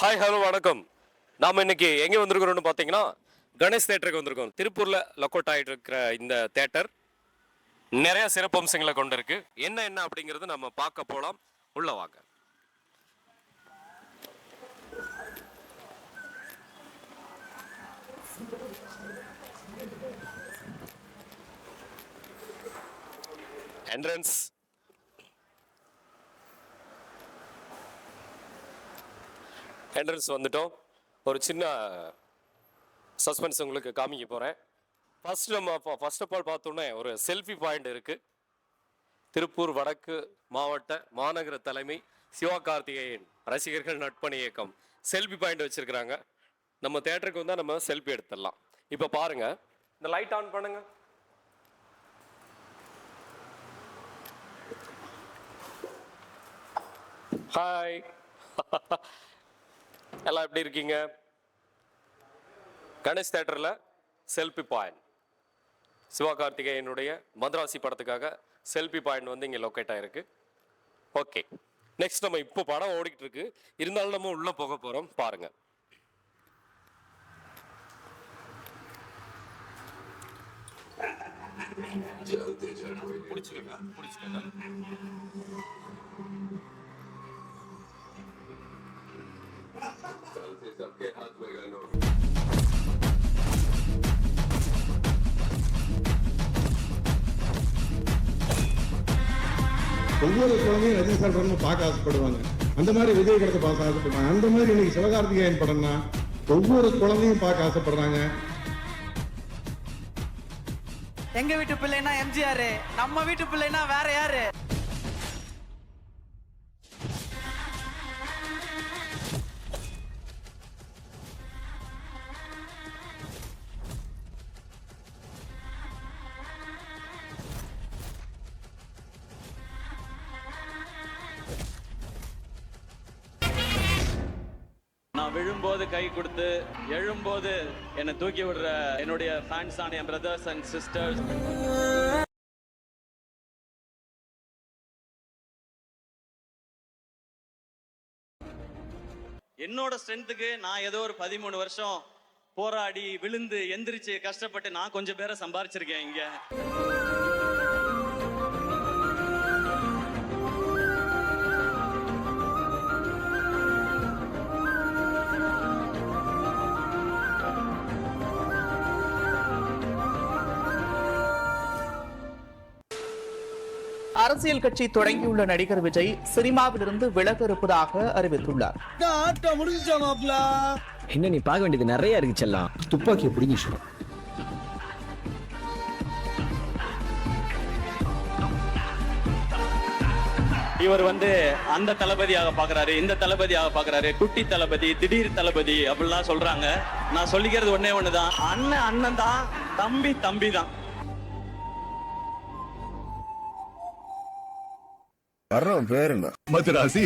Hi hello வணக்கம். நாம் இன்னைக்கு எங்கே வந்திருக்கிறோம்னு பார்த்தீங்கன்னா கணேஷ் தேட்டருக்கு வந்திருக்கோம். திருப்பூரில் லொக்கோட் ஆகிட்டு இருக்கிற இந்த தேட்டர் நிறைய சிறப்பம்சங்களை கொண்டு இருக்கு. என்ன என்ன அப்படிங்கிறது நம்ம பார்க்க போகலாம். உள்ள வாங்க. என்ட்ரன்ஸ் வந்துட்டோம். ஒரு சின்ன சஸ்பென்ஸ் உங்களுக்கு காமிக்க போகிறேன். ஃபர்ஸ்ட் ஆஃப் ஆல் பார்த்தோன்னே ஒரு செல்ஃபி பாயிண்ட் இருக்குது. திருப்பூர் வடக்கு மாவட்ட மாநகர தலைமை சிவகார்த்திகேயன் ரசிகர்கள் நட்பணி இயக்கம் செல்ஃபி பாயிண்ட் வச்சுருக்கிறாங்க. நம்ம தேட்டருக்கு வந்தால் நம்ம செல்ஃபி எடுத்துடலாம். இப்போ பாருங்கள், இந்த லைட் ஆன் பண்ணுங்க. ஹாய் எல்லாம் எப்படி இருக்கீங்க? கணேஷ் தேட்டரில் செல்ஃபி பாயிண்ட், சிவகார்த்திகேயனுடைய மதராசி படத்துக்காக செல்ஃபி பாயிண்ட் வந்து இங்கே லொக்கேட் ஆகிருக்கு. ஓகே, நெக்ஸ்ட் நம்ம இப்போ படம் ஓடிக்கிட்டு இருக்கு, இருந்தாலும் நம்ம உள்ளே போக போகிறோம். பாருங்க. ஒவ்வொரு குழந்தையும் ரஜினி சார் படம் பார்க்க ஆசைப்படுவாங்க. அந்த மாதிரி விஜய் படத்தை பார்க்க ஆசைப்படுவாங்க. அந்த மாதிரி இன்னைக்கு சிவகார்த்திகேயன் படம்னா ஒவ்வொரு குழந்தையும் பார்க்க ஆசைப்படுறாங்க. எங்க வீட்டு பிள்ளைனா எம்ஜிஆர், நம்ம வீட்டு பிள்ளைனா வேற யாரு? நான் விழும்போது கை கொடுத்து எழும்போது என்னை தூக்கி விடுற என்னுடைய ஃபேன்ஸ் ஆன என் பிரதர்ஸ் அண்ட் சிஸ்டர்ஸ். என்னோட ஸ்ட்ரென்த்துக்கு நான் ஏதோ ஒரு 13 வருஷம் போராடி விழுந்து எந்திரிச்சு கஷ்டப்பட்டு நான் கொஞ்சம் பேரை சம்பாரிச்சிருக்கேன் இங்க. அரசியல் கட்சி தொடங்கியுள்ள நடிகர் விஜய் சினிமாவிலிருந்து விலக இருப்பதாக அறிவித்துள்ளார். என்ன நீ பார்க்க வேண்டியது நிறைய இருக்கு செல்லம். துப்பாக்கியை பிடிங்கி இவர் வந்து அந்த தளபதியாக பாக்குறாரு, இந்த தளபதியாக பாக்குறாரு, குட்டி தளபதி, திடீர் தளபதி அப்படிலாம் சொல்றாங்க. நான் சொல்லிக்கிறது ஒன்னே ஒண்ணுதான், அண்ணன் அண்ணன் தான், தம்பி தம்பி தான். வர்றவன் பேர் என்ன? மதராசி.